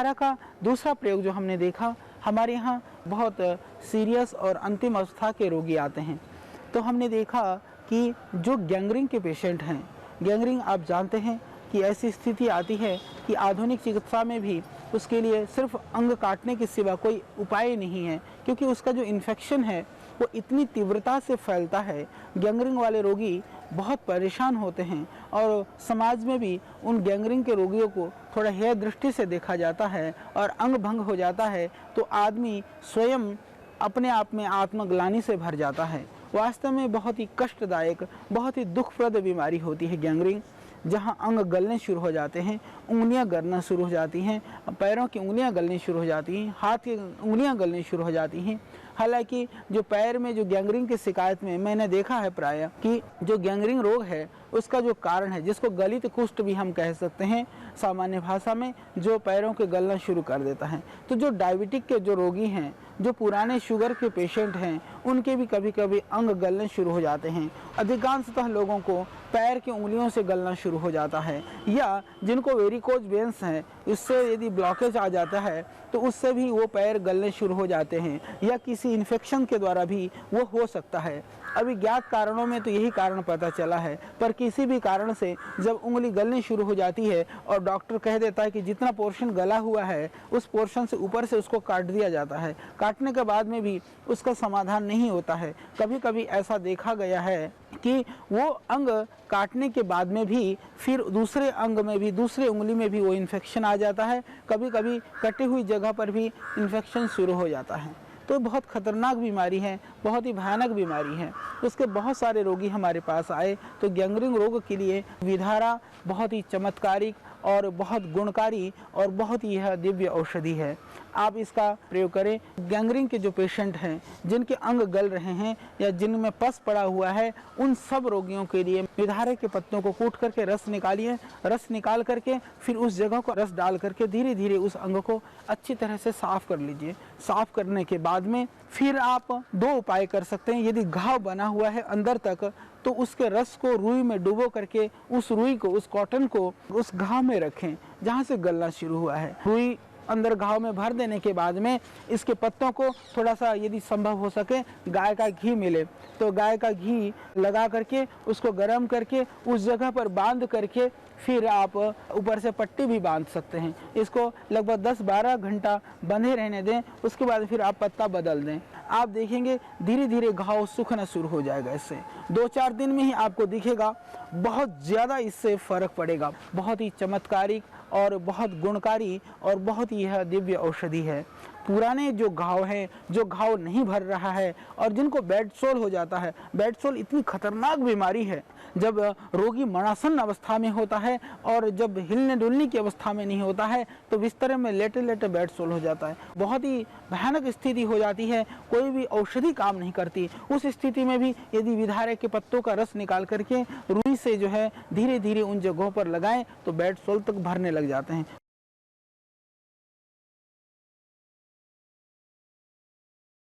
विधारा का दूसरा प्रयोग जो हमने देखा, हमारे यहाँ बहुत सीरियस और अंतिम अवस्था के रोगी आते हैं। तो हमने देखा कि जो गैंग्रीन के पेशेंट हैं, गैंग्रीन आप जानते हैं कि ऐसी स्थिति आती है कि आधुनिक चिकित्सा में भी उसके लिए सिर्फ अंग काटने के सिवा कोई उपाय नहीं है, क्योंकि उसका जो इन्फेक्शन है वो इतनी तीव्रता से फैलता है। गैंग्रीन वाले रोगी बहुत परेशान होते हैं और समाज में भी उन गैंग्रीन के रोगियों को थोड़ा हेय दृष्टि से देखा जाता है और अंग भंग हो जाता है तो आदमी स्वयं अपने आप में आत्मग्लानि से भर जाता है। वास्तव में बहुत ही कष्टदायक, बहुत ही दुखप्रद बीमारी होती है गैंग्रीन, जहां अंग गलने शुरू हो जाते हैं, उंगलियां गलना शुरू हो जाती हैं, पैरों की उंगलियां गलनी शुरू हो जाती हैं, हाथ की उंगलियां गलनी शुरू हो जाती हैं। हालांकि जो पैर में जो गैंग्रीन की शिकायत में मैंने देखा है प्रायः कि जो गैंग्रीन रोग है उसका जो कारण है, जिसको गलित कुष्ठ भी हम कह सकते हैं सामान्य भाषा में, जो पैरों के गलना शुरू कर देता है। तो जो डायबिटिक के जो रोगी हैं, जो पुराने शुगर के पेशेंट हैं, उनके भी कभी कभी अंग गलने शुरू हो जाते हैं। अधिकांशतः लोगों को पैर की उंगलियों से गलना शुरू हो जाता है, या जिनको वेरिकोज वेन्स हैं इससे यदि ब्लॉकेज आ जाता है तो उससे भी वो पैर गलने शुरू हो जाते हैं, या किसी इन्फेक्शन के द्वारा भी वो हो सकता है। अभी ज्ञात कारणों में तो यही कारण पता चला है, पर किसी भी कारण से जब उंगली गलनी शुरू हो जाती है और डॉक्टर कह देता है कि जितना पोर्शन गला हुआ है उस पोर्शन से ऊपर से उसको काट दिया जाता है, काटने के बाद में भी उसका समाधान नहीं होता है। कभी कभी ऐसा देखा गया है कि वो अंग काटने के बाद में भी फिर दूसरे अंग में भी, दूसरे उंगली में भी वो इन्फेक्शन आ जाता है, कभी कभी कटी हुई जगह पर भी इन्फेक्शन शुरू हो जाता है। तो बहुत खतरनाक बीमारी है, बहुत ही भयानक बीमारी है। उसके बहुत सारे रोगी हमारे पास आए तो गैंग्रीन रोग के लिए विधारा बहुत ही चमत्कारिक और बहुत गुणकारी और बहुत ही यह दिव्य औषधि है। आप इसका प्रयोग करें। गैंग्रीन के जो पेशेंट हैं, जिनके अंग गल रहे हैं या जिनमें पस पड़ा हुआ है, उन सब रोगियों के लिए विधारे के पत्तों को कूट करके रस निकालिए। रस निकाल करके फिर उस जगह को रस डाल करके धीरे धीरे उस अंग को अच्छी तरह से साफ कर लीजिए। साफ करने के बाद में फिर आप दो उपाय कर सकते हैं। यदि घाव बना हुआ है अंदर तक तो उसके रस को रुई में डुबो करके उस रुई को, उस कॉटन को उस घाव में रखें जहाँ से गलना शुरू हुआ है। रुई अंदर घाव में भर देने के बाद में इसके पत्तों को थोड़ा सा यदि संभव हो सके गाय का घी मिले तो गाय का घी लगा करके उसको गर्म करके उस जगह पर बांध करके फिर आप ऊपर से पट्टी भी बांध सकते हैं। इसको लगभग 10-12 घंटा बंधे रहने दें, उसके बाद फिर आप पत्ता बदल दें। आप देखेंगे धीरे धीरे घाव सूखना शुरू हो जाएगा। इससे 2-4 दिन में ही आपको दिखेगा बहुत ज़्यादा इससे फर्क पड़ेगा। बहुत ही चमत्कारिक और बहुत गुणकारी और बहुत ही यह दिव्य औषधि है। पुराने जो घाव हैं, जो घाव नहीं भर रहा है और जिनको बेड सोल हो जाता है, बेड सोल इतनी खतरनाक बीमारी है जब रोगी मरणासन अवस्था में होता है और जब हिलने डुलने की अवस्था में नहीं होता है तो बिस्तर में लेटे लेटे बेड सोल हो जाता है। बहुत ही भयानक स्थिति हो जाती है, कोई भी औषधि काम नहीं करती। उस स्थिति में भी यदि विधारे के पत्तों का रस निकाल करके रुई से जो है धीरे धीरे उन जगहों पर लगाएं तो बेड सोल तक भरने लग जाते हैं।